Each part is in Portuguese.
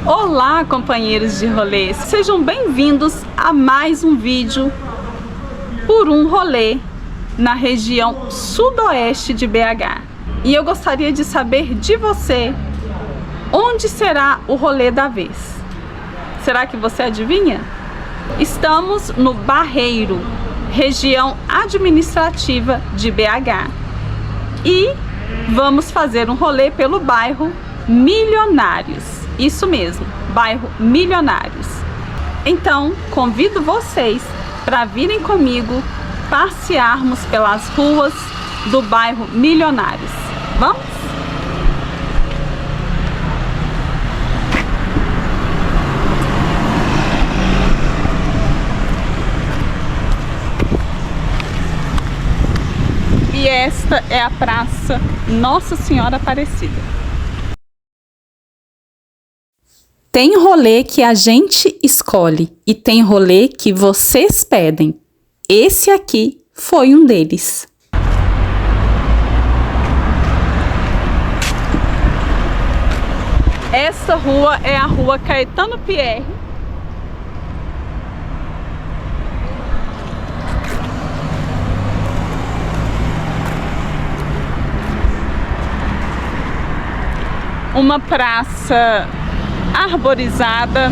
Olá, companheiros de rolê, sejam bem-vindos a mais um vídeo por um rolê na região sudoeste de BH. E eu gostaria de saber de você, onde será o rolê da vez? Será que você adivinha? Estamos no Barreiro, região administrativa de BH, e vamos fazer um rolê pelo bairro Milionários. Isso mesmo, bairro Milionários. Então, convido vocês para virem comigo passearmos pelas ruas do bairro Milionários. Vamos? E esta é a Praça Nossa Senhora Aparecida. Tem rolê que a gente escolhe e tem rolê que vocês pedem. Esse aqui foi um deles. Essa rua é a rua Caetano Pierre. Uma praça arborizada,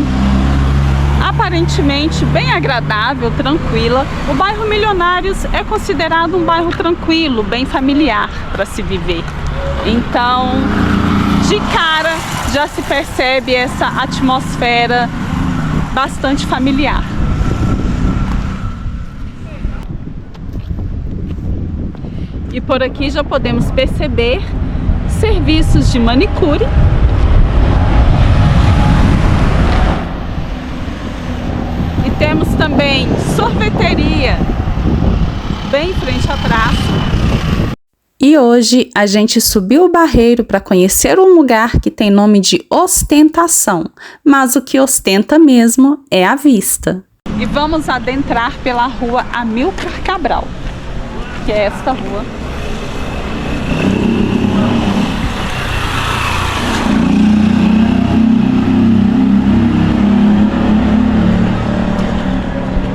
aparentemente bem agradável, tranquila. O bairro Milionários é considerado um bairro tranquilo, bem familiar para se viver. Então, de cara, já se percebe essa atmosfera bastante familiar. E por aqui já podemos perceber serviços de manicure. Temos também sorveteria bem em frente à praça. E hoje a gente subiu o Barreiro para conhecer um lugar que tem nome de ostentação, mas o que ostenta mesmo é a vista. E vamos adentrar pela rua Amilcar Cabral, que é esta rua.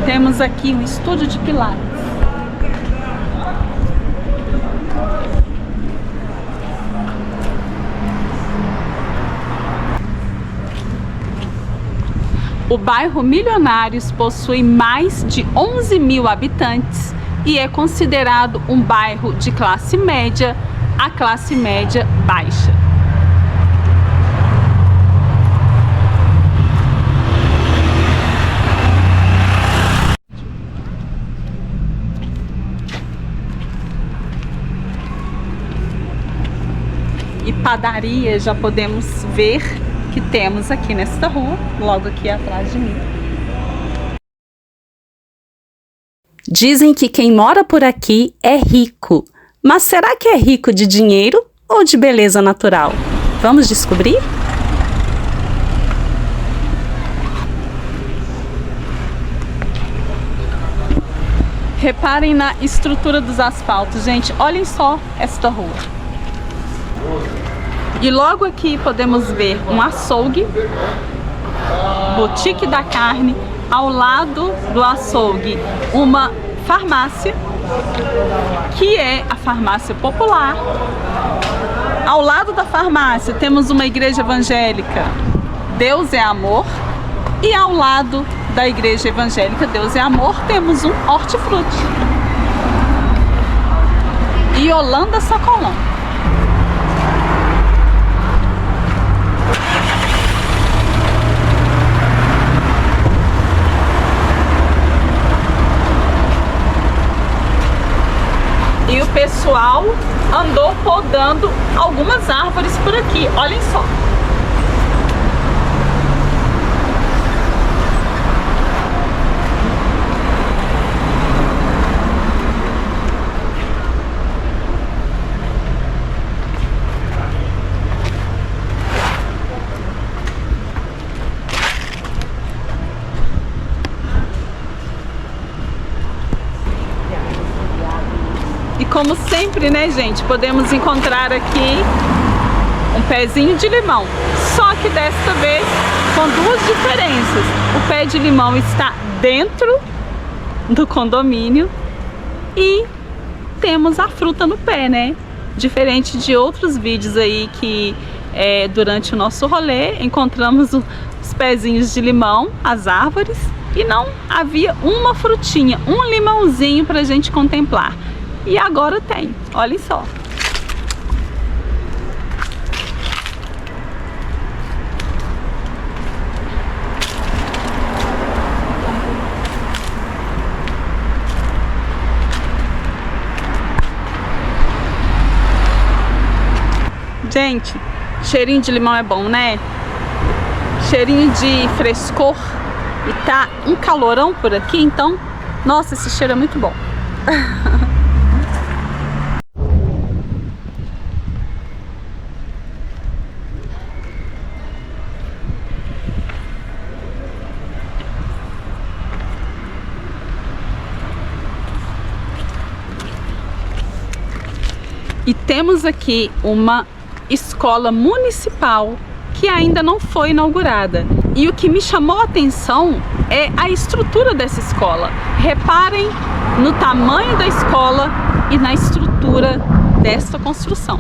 Temos aqui um estúdio de pilates. O bairro Milionários possui mais de 11 mil habitantes e é considerado um bairro de classe média a classe média baixa. E padaria já podemos ver que temos aqui nesta rua, logo aqui atrás de mim. Dizem que quem mora por aqui é rico, mas será que é rico de dinheiro ou de beleza natural? Vamos descobrir? Reparem na estrutura dos asfaltos, gente, olhem só esta rua. E logo aqui podemos ver um açougue, Boutique da Carne, ao lado do açougue uma farmácia, que é a farmácia popular. Ao lado da farmácia temos uma igreja evangélica, Deus é Amor, e ao lado da igreja evangélica Deus é Amor temos um hortifruti. E Holanda Sacolão. E o pessoal andou por podando algumas árvores por aqui, olhem só. E como sempre, né, gente, podemos encontrar aqui um pezinho de limão. Só que desta vez com duas diferenças. O pé de limão está dentro do condomínio e temos a fruta no pé, né? Diferente de outros vídeos aí que durante o nosso rolê encontramos os pezinhos de limão, as árvores, e não havia uma frutinha, um limãozinho pra gente contemplar. E agora tem, olhem só. Gente, cheirinho de limão é bom, né? Cheirinho de frescor. E tá um calorão por aqui, então, nossa, esse cheiro é muito bom. E temos aqui uma escola municipal que ainda não foi inaugurada. E o que me chamou a atenção é a estrutura dessa escola. Reparem no tamanho da escola e na estrutura desta construção.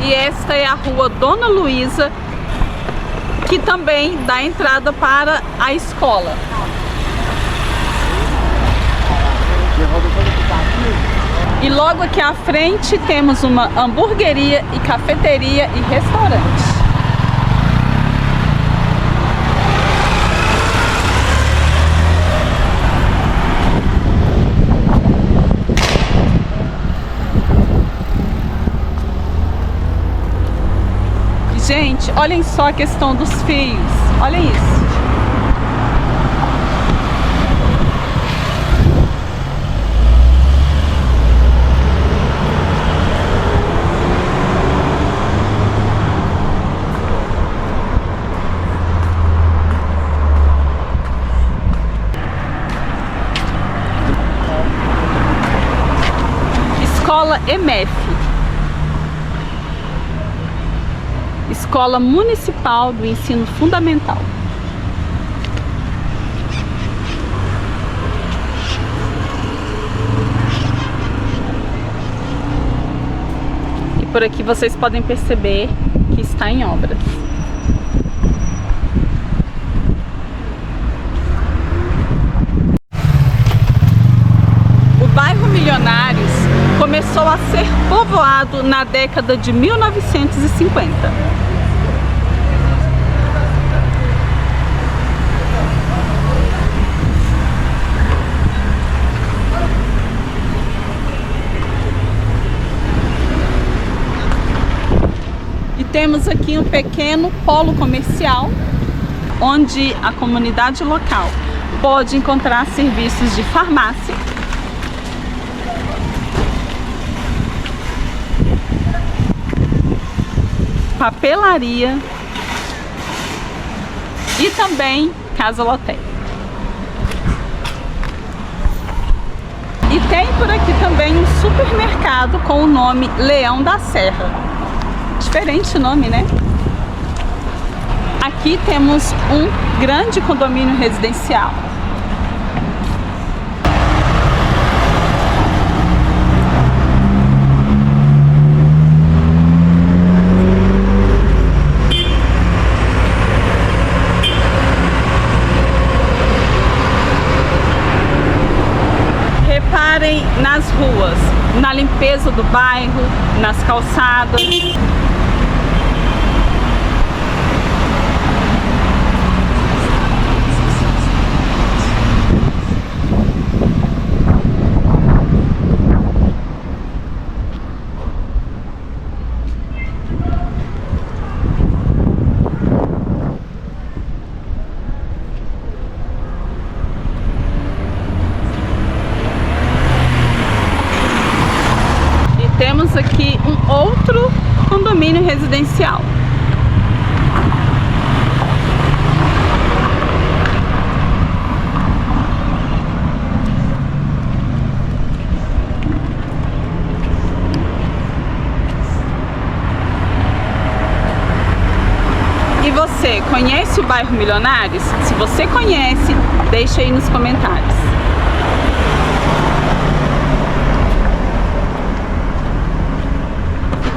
E esta é a rua Dona Luísa, que também dá entrada para a escola. E logo aqui à frente temos uma hamburgueria e cafeteria e restaurante. Gente, olhem só a questão dos fios. Olhem isso. Escola EMEF. Escola Municipal do Ensino Fundamental. E por aqui vocês podem perceber que está em obras. O bairro Milionários começou a ser povoado na década de 1950. E temos aqui um pequeno polo comercial onde a comunidade local pode encontrar serviços de farmácia, papelaria e também casa-loteia. E tem por aqui também um supermercado com o nome Leão da Serra. Diferente o nome, né? Aqui temos um grande condomínio residencial. Reparem nas ruas, na limpeza do bairro, nas calçadas. Temos aqui um outro condomínio residencial. E você, conhece o bairro Milionários? Se você conhece, deixa aí nos comentários.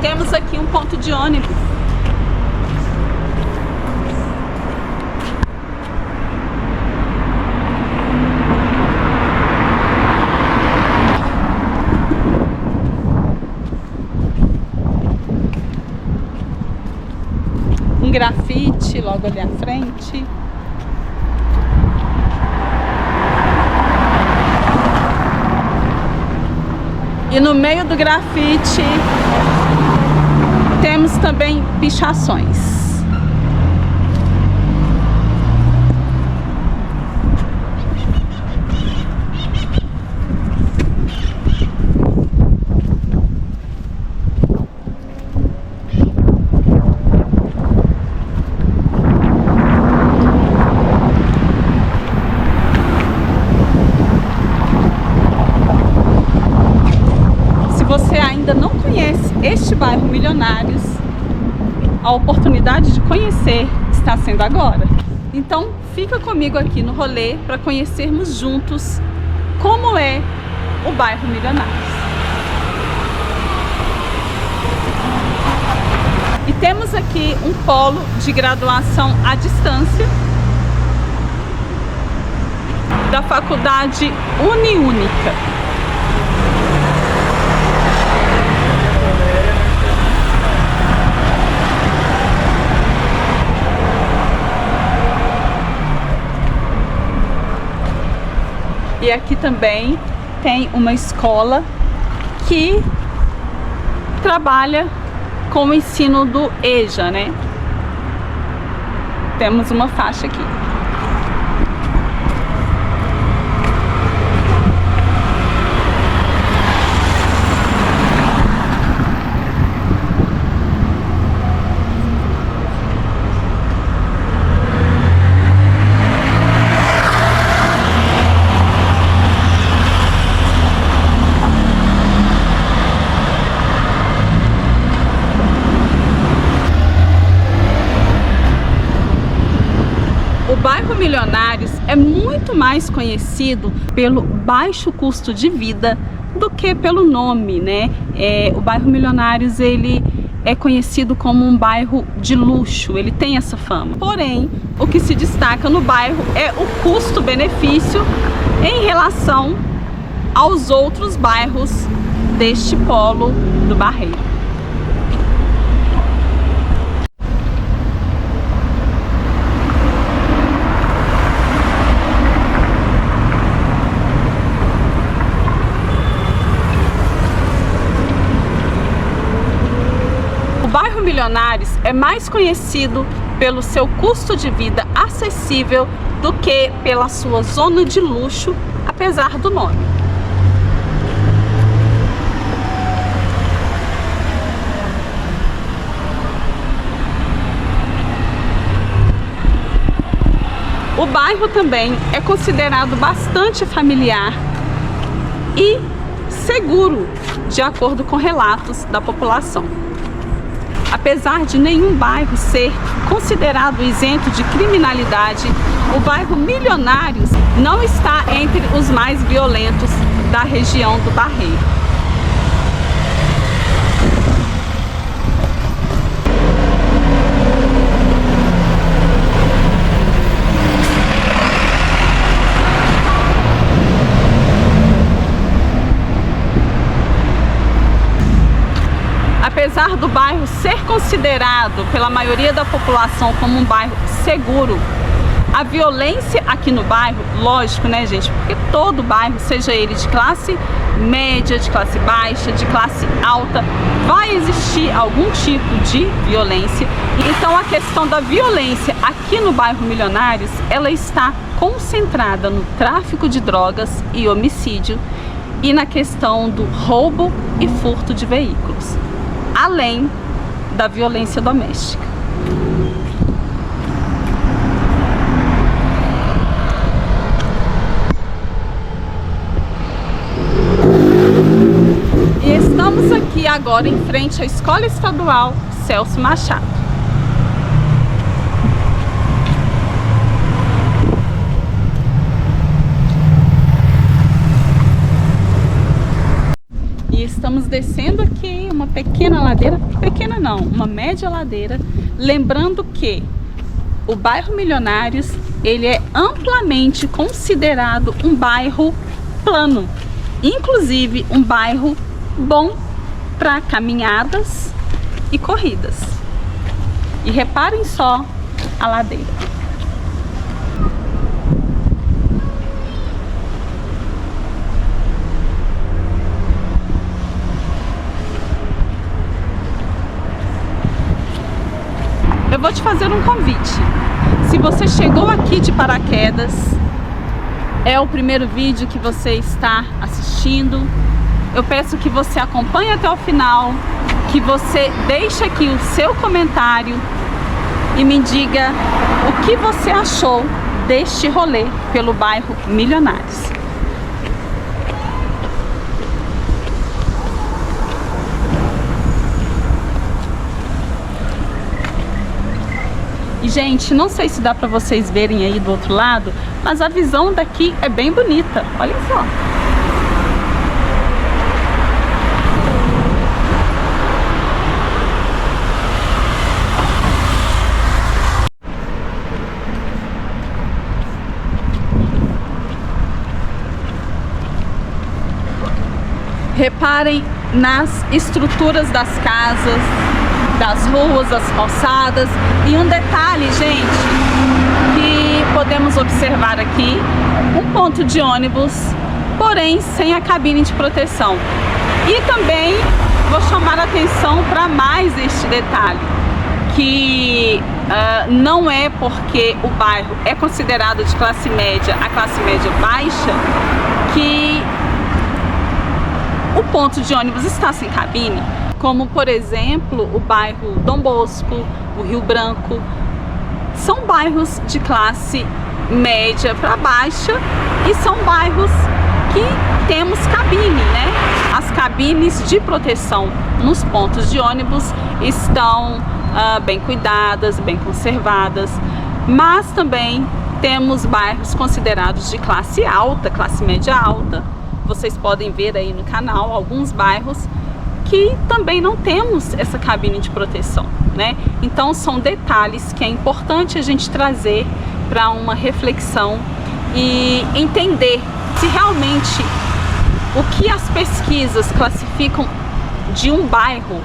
Temos aqui um ponto de ônibus. Um grafite logo ali à frente. E no meio do grafite temos também pichações. Se você ainda não conhece este bairro Milionários, a oportunidade de conhecer está sendo agora. Então fica comigo aqui no rolê para conhecermos juntos como é o bairro Milionários. E temos aqui um polo de graduação à distância da Faculdade Uniúnica. E aqui também tem uma escola que trabalha com o ensino do EJA, né? Temos uma faixa aqui. O bairro Milionários é muito mais conhecido pelo baixo custo de vida do que pelo nome, né? O bairro Milionários, ele é conhecido como um bairro de luxo, ele tem essa fama. Porém, o que se destaca no bairro é o custo-benefício em relação aos outros bairros deste polo do Barreiro. O bairro Milionários é mais conhecido pelo seu custo de vida acessível do que pela sua zona de luxo, apesar do nome. O bairro também é considerado bastante familiar e seguro, de acordo com relatos da população. Apesar de nenhum bairro ser considerado isento de criminalidade, o bairro Milionários não está entre os mais violentos da região do Barreiro. Apesar do bairro ser considerado pela maioria da população como um bairro seguro, a violência aqui no bairro, lógico, né, gente, porque todo bairro, seja ele de classe média, de classe baixa, de classe alta, vai existir algum tipo de violência. Então a questão da violência aqui no bairro Milionários, ela está concentrada no tráfico de drogas e homicídio e na questão do roubo e furto de veículos, além da violência doméstica. E estamos aqui agora em frente à Escola Estadual Celso Machado. Estamos descendo aqui uma pequena ladeira, pequena não, uma média ladeira, lembrando que o bairro Milionários, ele é amplamente considerado um bairro plano, inclusive um bairro bom para caminhadas e corridas. E reparem só a ladeira. Eu vou te fazer um convite. Se você chegou aqui de paraquedas, é o primeiro vídeo que você está assistindo, eu peço que você acompanhe até o final, que você deixe aqui o seu comentário e me diga o que você achou deste rolê pelo bairro Milionários. E, gente, não sei se dá pra vocês verem aí do outro lado, mas a visão daqui é bem bonita. Olha só. Reparem nas estruturas das casas, das ruas, das calçadas. E um detalhe, gente, que podemos observar aqui, um ponto de ônibus, porém sem a cabine de proteção. E também vou chamar a atenção para mais este detalhe, que não é porque o bairro é considerado de classe média a classe média baixa que o ponto de ônibus está sem cabine, como por exemplo o bairro Dom Bosco, o Rio Branco. São bairros de classe média para baixa e são bairros que temos cabine, né? As cabines de proteção nos pontos de ônibus estão bem cuidadas, bem conservadas, mas também temos bairros considerados de classe alta, classe média alta. Vocês podem ver aí no canal alguns bairros que também não temos essa cabine de proteção, né? Então são detalhes que é importante a gente trazer para uma reflexão e entender se realmente o que as pesquisas classificam de um bairro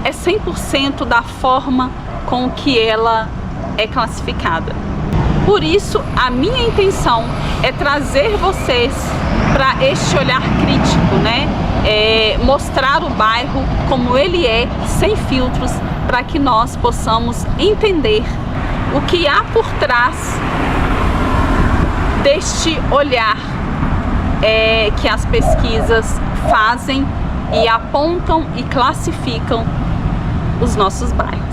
é 100% da forma com que ela é classificada. Por isso, a minha intenção é trazer vocês para este olhar crítico, né? Mostrar o bairro como ele é, sem filtros, para que nós possamos entender o que há por trás deste olhar que as pesquisas fazem e apontam e classificam os nossos bairros.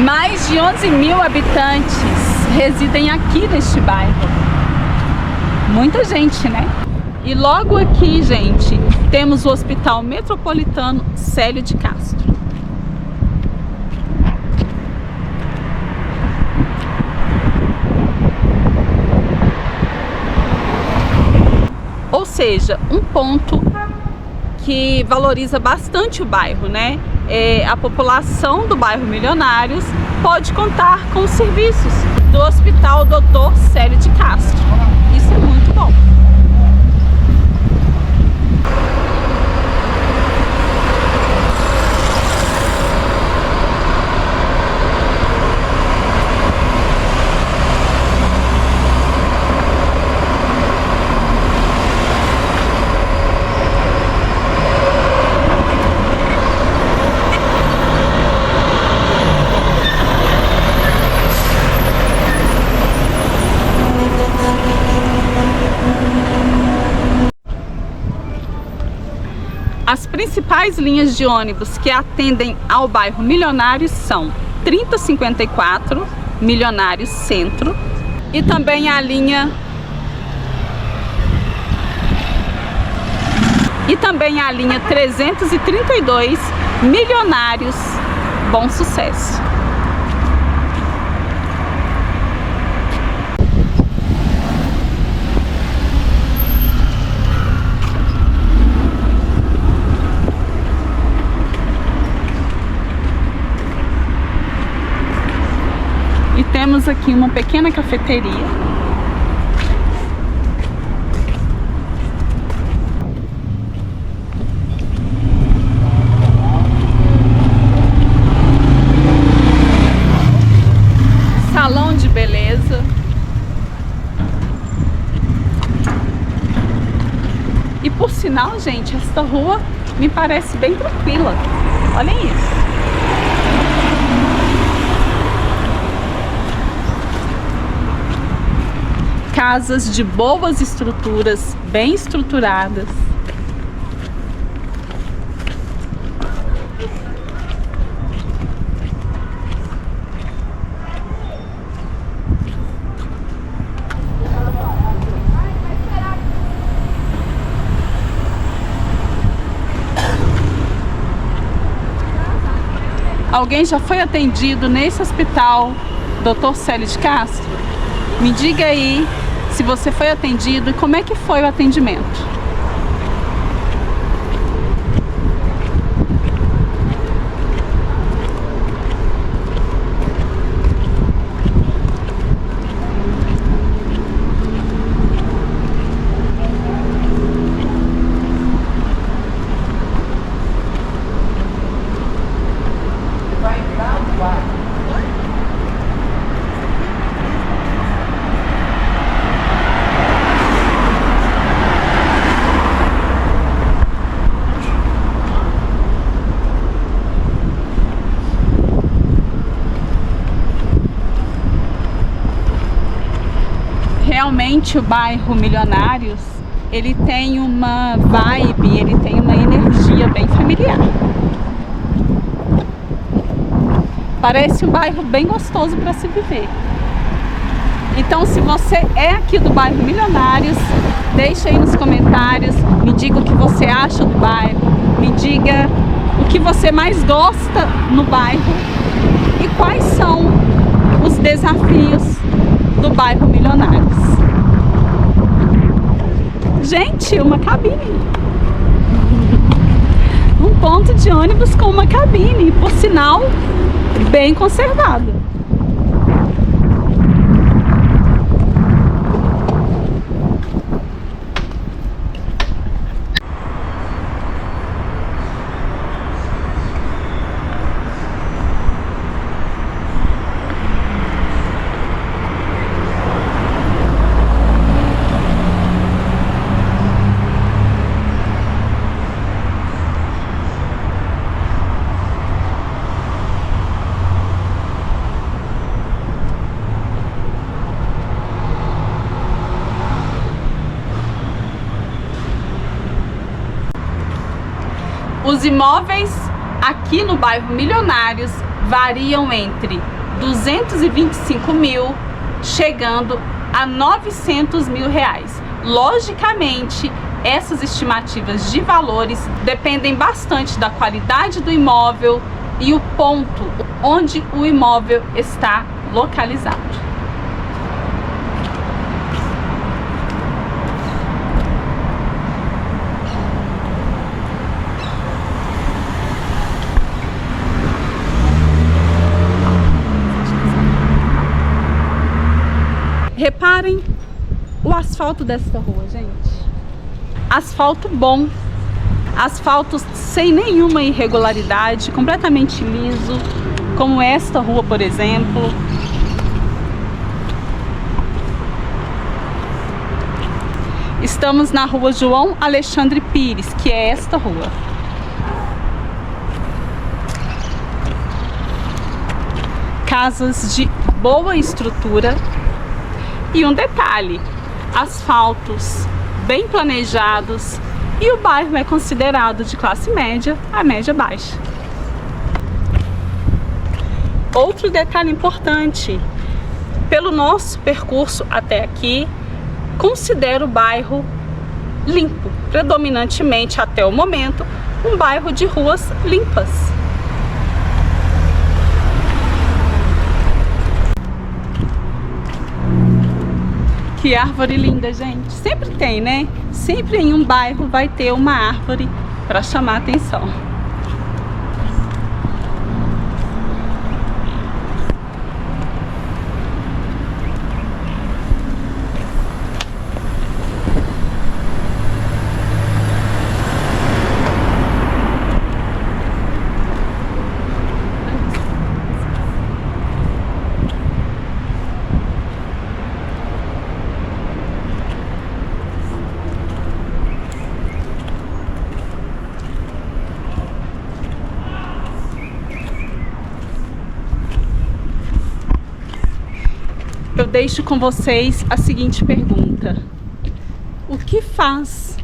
Mais de 11.000 habitantes residem aqui neste bairro. Muita gente, né? E logo aqui, gente, temos o Hospital Metropolitano Célio de Castro. Ou seja, um ponto que valoriza bastante o bairro, né? A população do bairro Milionários pode contar com os serviços do Hospital Dr. Célio de Castro. Isso é muito bom. As principais linhas de ônibus que atendem ao bairro Milionários são 3054, Milionários Centro, e também a linha e também a linha 332, Milionários Bom Sucesso. E temos aqui uma pequena cafeteria. Salão de beleza. E por sinal, gente, esta rua me parece bem tranquila. Olhem isso. Casas de boas estruturas, bem estruturadas. Alguém já foi atendido nesse hospital Dr. Célio de Castro? Me diga aí se você foi atendido e como é que foi o atendimento. Realmente o bairro Milionários, ele tem uma vibe, ele tem uma energia bem familiar. Parece um bairro bem gostoso para se viver. Então, se você é aqui do bairro Milionários, deixa aí nos comentários, me diga o que você acha do bairro, me diga o que você mais gosta no bairro e quais são os desafios do bairro Milionários. Gente, uma cabine. Não ponto de ônibus com uma cabine, por sinal, bem conservada. Os imóveis aqui no bairro Milionários variam entre 225 mil, chegando a 900 mil reais. Logicamente, essas estimativas de valores dependem bastante da qualidade do imóvel e o ponto onde o imóvel está localizado. Reparem o asfalto desta rua, gente. Asfalto bom, asfalto sem nenhuma irregularidade, completamente liso, como esta rua, por exemplo. Estamos na rua João Alexandre Pires, que é esta rua. Casas de boa estrutura. E um detalhe, asfaltos bem planejados, e o bairro é considerado de classe média a média baixa. Outro detalhe importante, pelo nosso percurso até aqui, considero o bairro limpo, predominantemente até o momento, um bairro de ruas limpas. Que árvore linda, gente. Sempre tem, né? Sempre em um bairro vai ter uma árvore para chamar a atenção. Eu deixo com vocês a seguinte pergunta: o que faz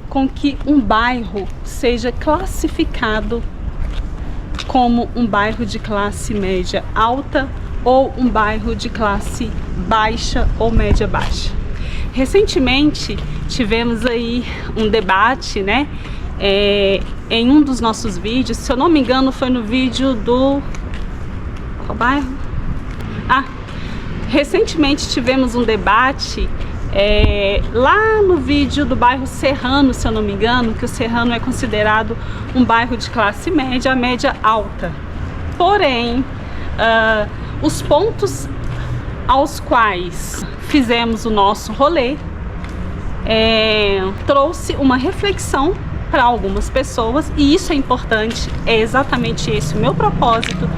com que um bairro seja classificado como um bairro de classe média alta ou um bairro de classe baixa ou média baixa? Recentemente tivemos aí um debate, né? Em um dos nossos vídeos, se eu não me engano foi no vídeo do... qual bairro? Recentemente tivemos um debate lá no vídeo do bairro Serrano, se eu não me engano, que o Serrano é considerado um bairro de classe média, média alta. Porém, os pontos aos quais fizemos o nosso rolê trouxe uma reflexão para algumas pessoas, e isso é importante, é exatamente esse o meu propósito,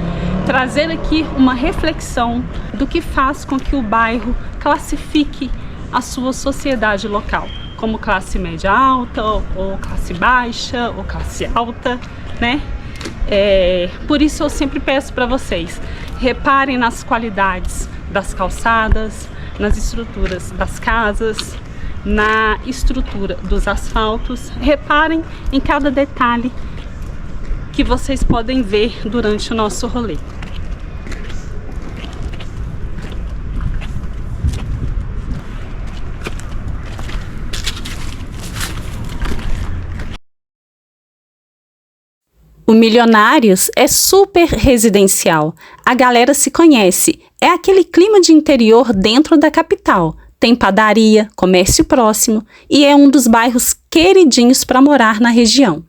trazer aqui uma reflexão do que faz com que o bairro classifique a sua sociedade local como classe média alta, ou classe baixa, ou classe alta, né? Por isso eu sempre peço para vocês, reparem nas qualidades das calçadas, nas estruturas das casas, na estrutura dos asfaltos. Reparem em cada detalhe que vocês podem ver durante o nosso rolê. O Milionários é super residencial, a galera se conhece, é aquele clima de interior dentro da capital, tem padaria, comércio próximo e é um dos bairros queridinhos para morar na região.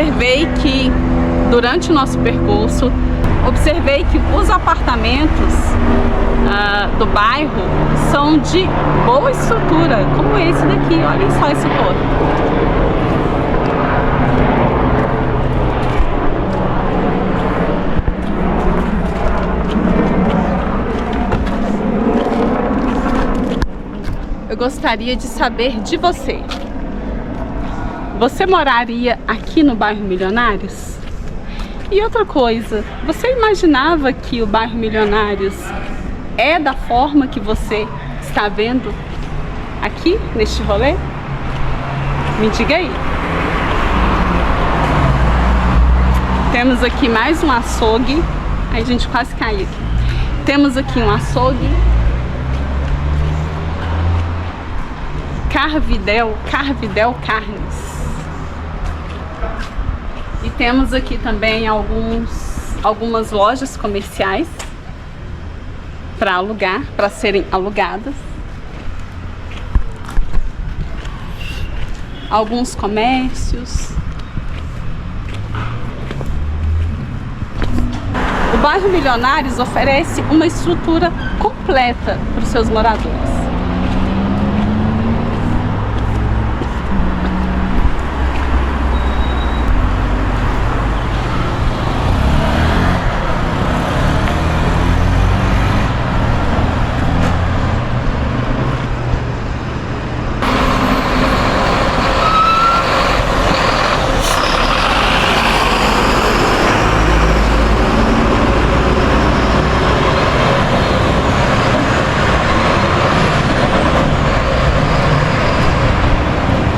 observei que durante o nosso percurso, os apartamentos do bairro são de boa estrutura, como esse daqui. Olhem só esse todo. Eu gostaria de saber de você. Você moraria aqui no bairro Milionários? E outra coisa, você imaginava que o bairro Milionários é da forma que você está vendo aqui neste rolê? Me diga aí. Temos aqui mais um açougue. Ai, gente, quase caiu aqui. Temos aqui um açougue. Carvidel Carnes. E temos aqui também algumas lojas comerciais para alugar, para serem alugadas. Alguns comércios. O bairro Milionários oferece uma estrutura completa para os seus moradores.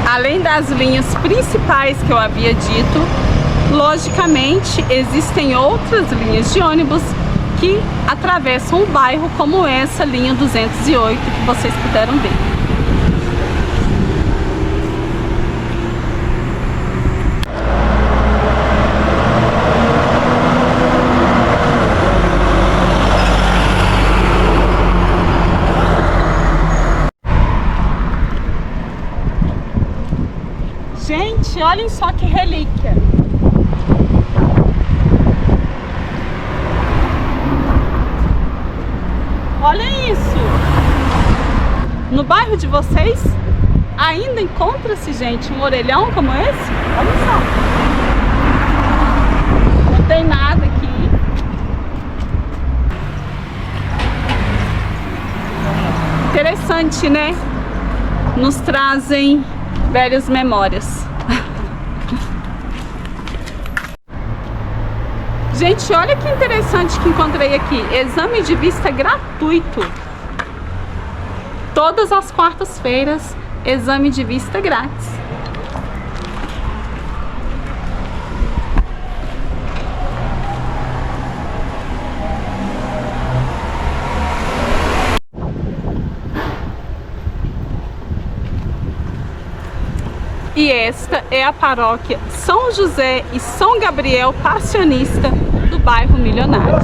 Além das linhas principais que eu havia dito, logicamente existem outras linhas de ônibus que atravessam o bairro, como essa linha 208 que vocês puderam ver. Gente, olhem só que relíquia. Olhem isso. No bairro de vocês ainda encontra-se, gente, um orelhão como esse? Olha só. Não tem nada aqui. Interessante, né? Nos trazem velhas memórias. Gente, olha que interessante que encontrei aqui. Exame de vista gratuito. Todas as quartas-feiras, exame de vista grátis. E esta é a paróquia São José e São Gabriel Passionista do bairro Milionários.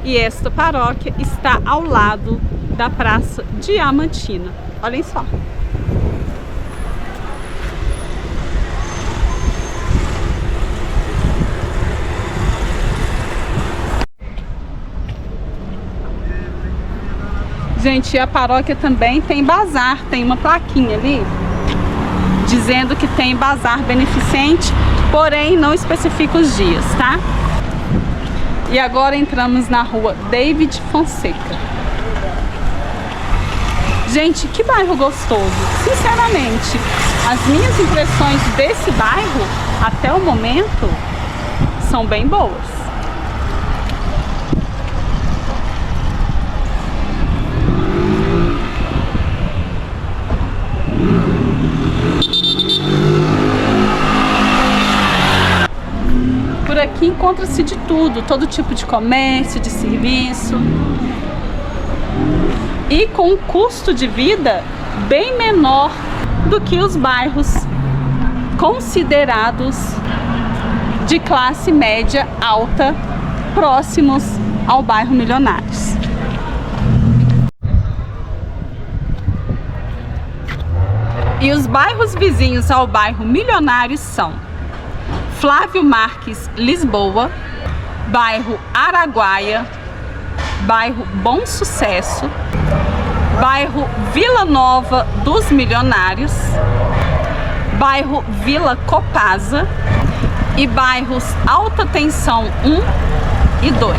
E esta paróquia está ao lado da Praça Diamantina. Olhem só. Gente, a paróquia também tem bazar. Tem uma plaquinha ali dizendo que tem bazar beneficente, porém não especifica os dias, tá? E agora entramos na rua David Fonseca. Gente, que bairro gostoso! Sinceramente, as minhas impressões desse bairro, até o momento, são bem boas. aqui encontra-se de tudo, todo tipo de comércio, de serviço. E com um custo de vida bem menor do que os bairros considerados de classe média alta, próximos ao bairro Milionários. E os bairros vizinhos ao bairro Milionários são Flávio Marques, Lisboa, bairro Araguaia, bairro Bom Sucesso, bairro Vila Nova dos Milionários, bairro Vila Copasa e bairros Alta Tensão 1 e 2.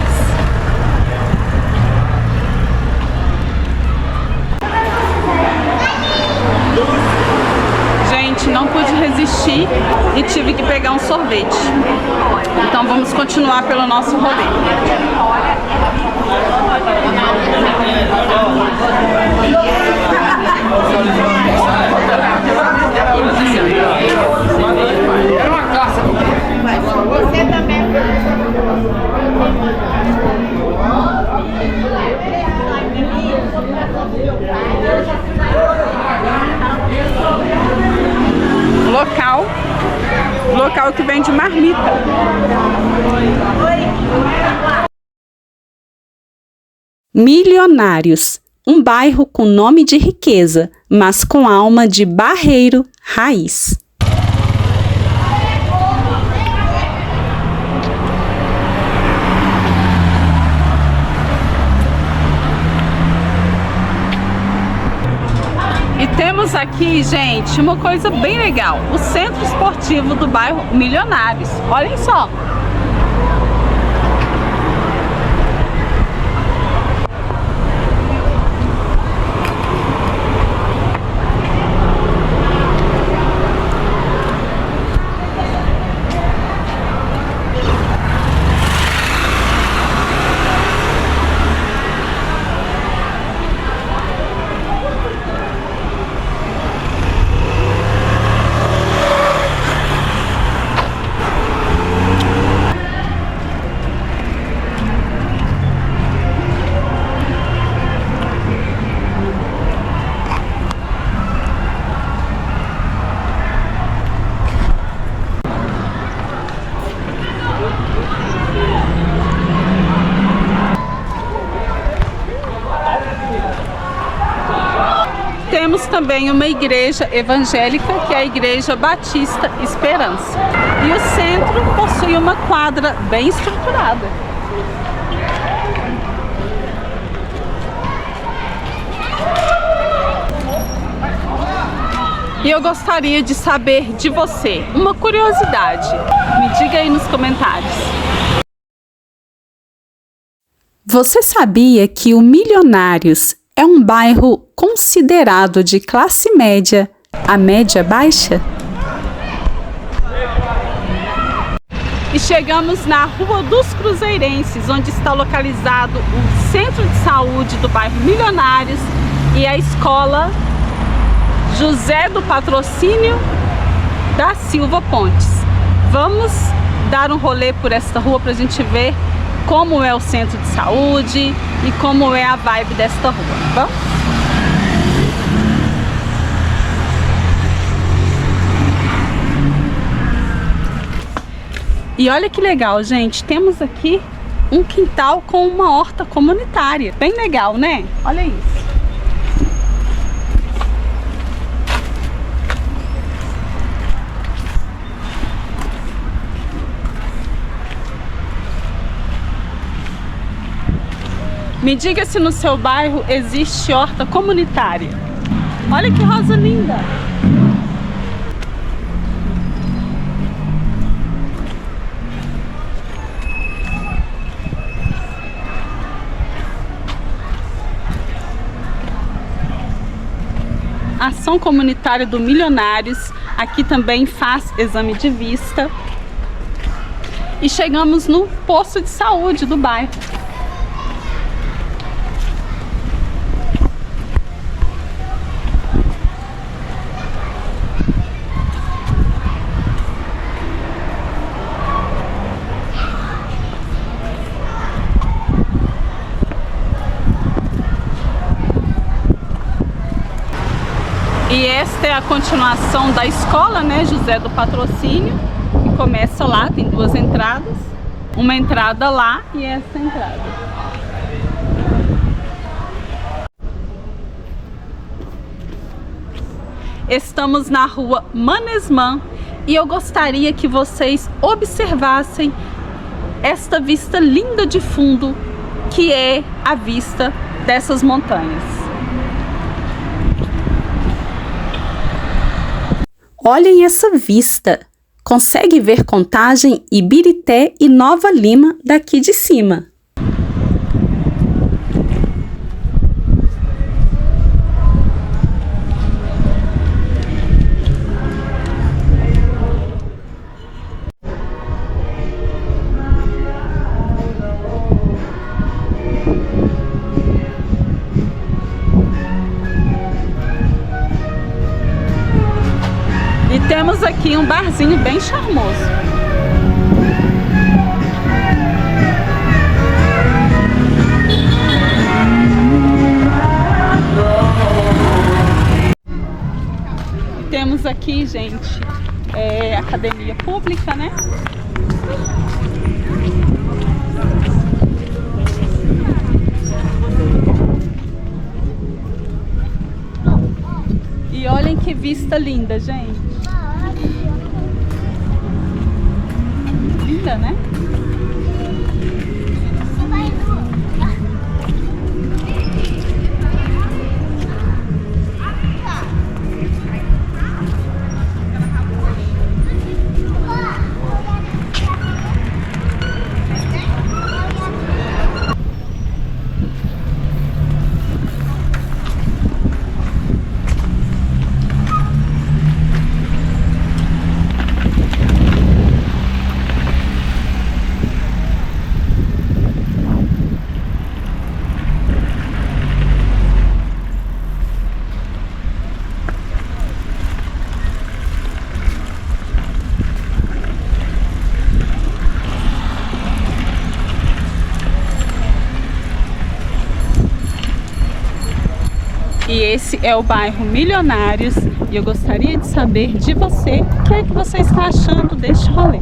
Gente, não pude resistir e tive que pegar um sorvete. Então vamos continuar pelo nosso rolê. Você também. Local que vende marmita. Milionários, um bairro com nome de riqueza, mas com alma de barreiro raiz. E temos aqui, gente, uma coisa bem legal, o centro esportivo do bairro Milionários. Olhem só. Temos também uma igreja evangélica, que é a Igreja Batista Esperança. E o centro possui uma quadra bem estruturada. E eu gostaria de saber de você uma curiosidade. Me diga aí nos comentários. Você sabia que o Milionários é um bairro considerado de classe média a média baixa? E chegamos na Rua dos Cruzeirenses, onde está localizado o Centro de Saúde do bairro Milionários e a Escola José do Patrocínio da Silva Pontes. Vamos dar um rolê por esta rua para a gente ver como é o centro de saúde e como é a vibe desta rua. Vamos? E olha que legal, gente, temos aqui um quintal com uma horta comunitária. Bem legal, né? Olha isso. Me diga se no seu bairro existe horta comunitária. Olha que rosa linda! A Ação Comunitária do Milionários aqui também faz exame de vista. E chegamos no posto de saúde do bairro. E esta é a continuação da escola, né, José do Patrocínio, que começa lá, tem duas entradas. Uma entrada lá e essa entrada. Estamos na rua Manesman e eu gostaria que vocês observassem esta vista linda de fundo, que é a vista dessas montanhas. Olhem essa vista! Consegue ver Contagem, Ibirité e Nova Lima daqui de cima. E temos aqui um barzinho bem charmoso. E temos aqui, gente, academia pública, né? E olhem que vista linda, gente. Linda, né? E esse é o bairro Milionários e eu gostaria de saber de você o que é que você está achando deste rolê.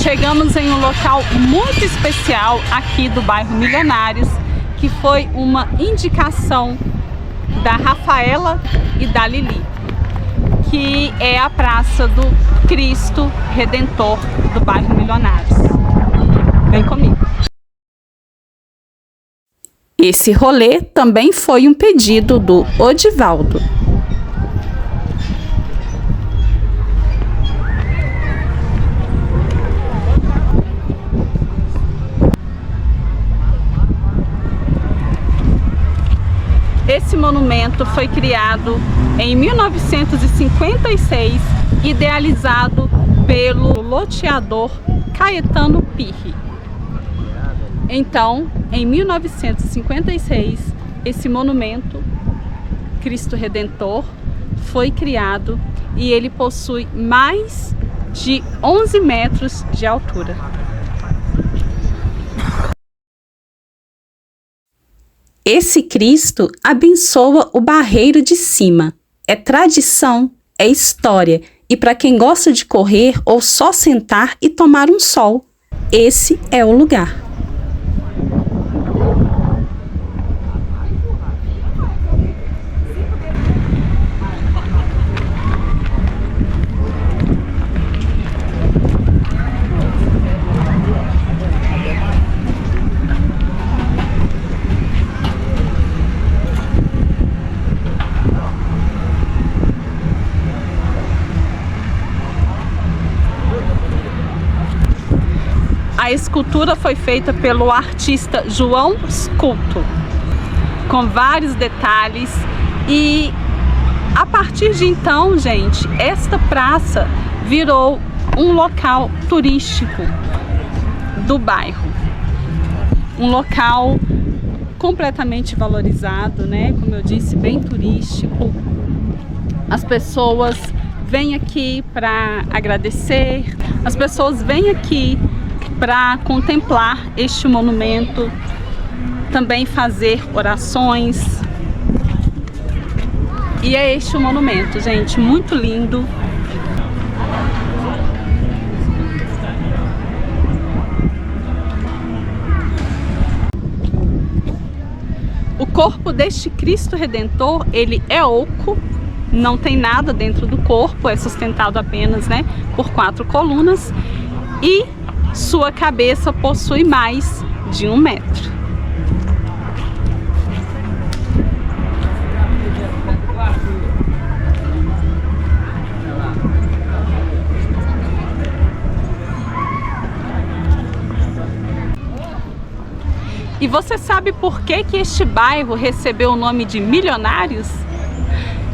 Chegamos em um local muito especial aqui do bairro Milionários, que foi uma indicação da Rafaela e da Lili, que é a Praça do Cristo Redentor do bairro Milionários. Vem comigo. Esse rolê também foi um pedido do Odivaldo. Esse monumento foi criado em 1956, idealizado pelo loteador Caetano Pirri. Então, em 1956, esse monumento, Cristo Redentor, foi criado e ele possui mais de 11 metros de altura. Esse Cristo abençoa o Barreiro de Cima. É tradição, é história, e para quem gosta de correr ou só sentar e tomar um sol, esse é o lugar. A escultura foi feita pelo artista João Sculto, com vários detalhes, e a partir de então, gente, esta praça virou um local turístico do bairro. Um local completamente valorizado, né? Como eu disse, bem turístico. As pessoas vêm aqui para agradecer, as pessoas vêm aqui para contemplar este monumento, também fazer orações. E é este o monumento, gente, muito lindo. O corpo deste Cristo Redentor, ele é oco, não tem nada dentro do corpo, é sustentado apenas, né, por 4 colunas, e sua cabeça possui mais de 1 metro. E você sabe por que este bairro recebeu o nome de Milionários?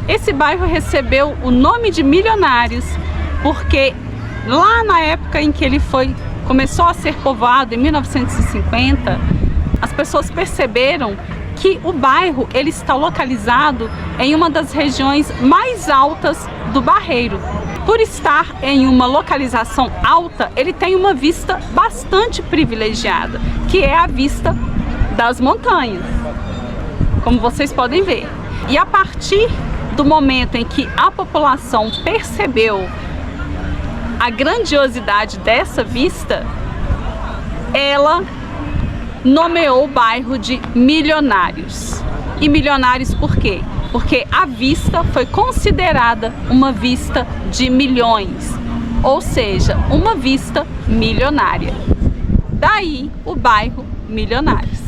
Esse bairro recebeu o nome de Milionários porque lá na época em que ele começou a ser povoado, em 1950, as pessoas perceberam que o bairro ele está localizado em uma das regiões mais altas do Barreiro. Por estar em uma localização alta, ele tem uma vista bastante privilegiada, que é a vista das montanhas, como vocês podem ver. E a partir do momento em que a população percebeu a grandiosidade dessa vista, ela nomeou o bairro de Milionários. E Milionários por quê? Porque a vista foi considerada uma vista de milhões, ou seja, uma vista milionária. Daí o bairro Milionários.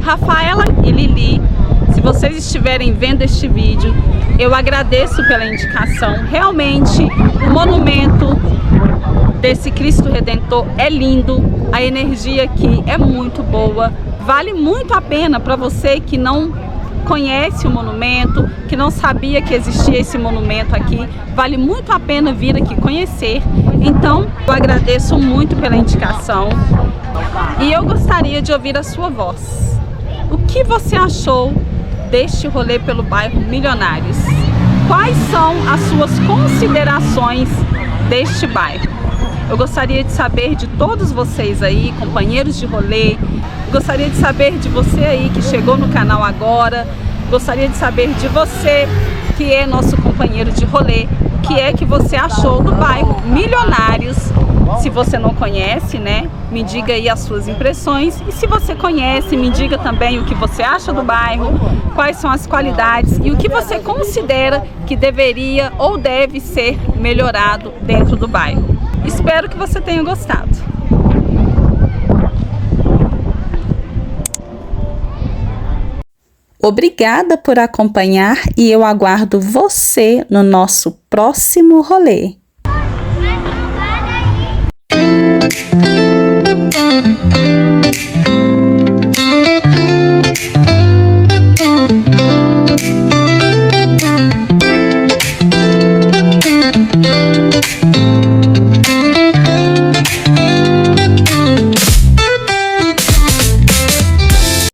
Rafaela e Lili, se vocês estiverem vendo este vídeo, eu agradeço pela indicação. Realmente, o monumento desse Cristo Redentor é lindo, a energia aqui é muito boa, vale muito a pena para você que não conhece o monumento, que não sabia que existia esse monumento aqui, vale muito a pena vir aqui conhecer. Então, eu agradeço muito pela indicação e eu gostaria de ouvir a sua voz. O que você achou deste rolê pelo bairro Milionários? Quais são as suas considerações deste bairro? Eu gostaria de saber de todos vocês aí, companheiros de rolê. Gostaria de saber de você aí que chegou no canal agora. Gostaria de saber de você que é nosso companheiro de rolê. O que é que você achou do bairro Milionários? Se você não conhece, né, me diga aí as suas impressões. E se você conhece, me diga também o que você acha do bairro, quais são as qualidades e o que você considera que deveria ou deve ser melhorado dentro do bairro. Espero que você tenha gostado. Obrigada por acompanhar e eu aguardo você no nosso próximo rolê.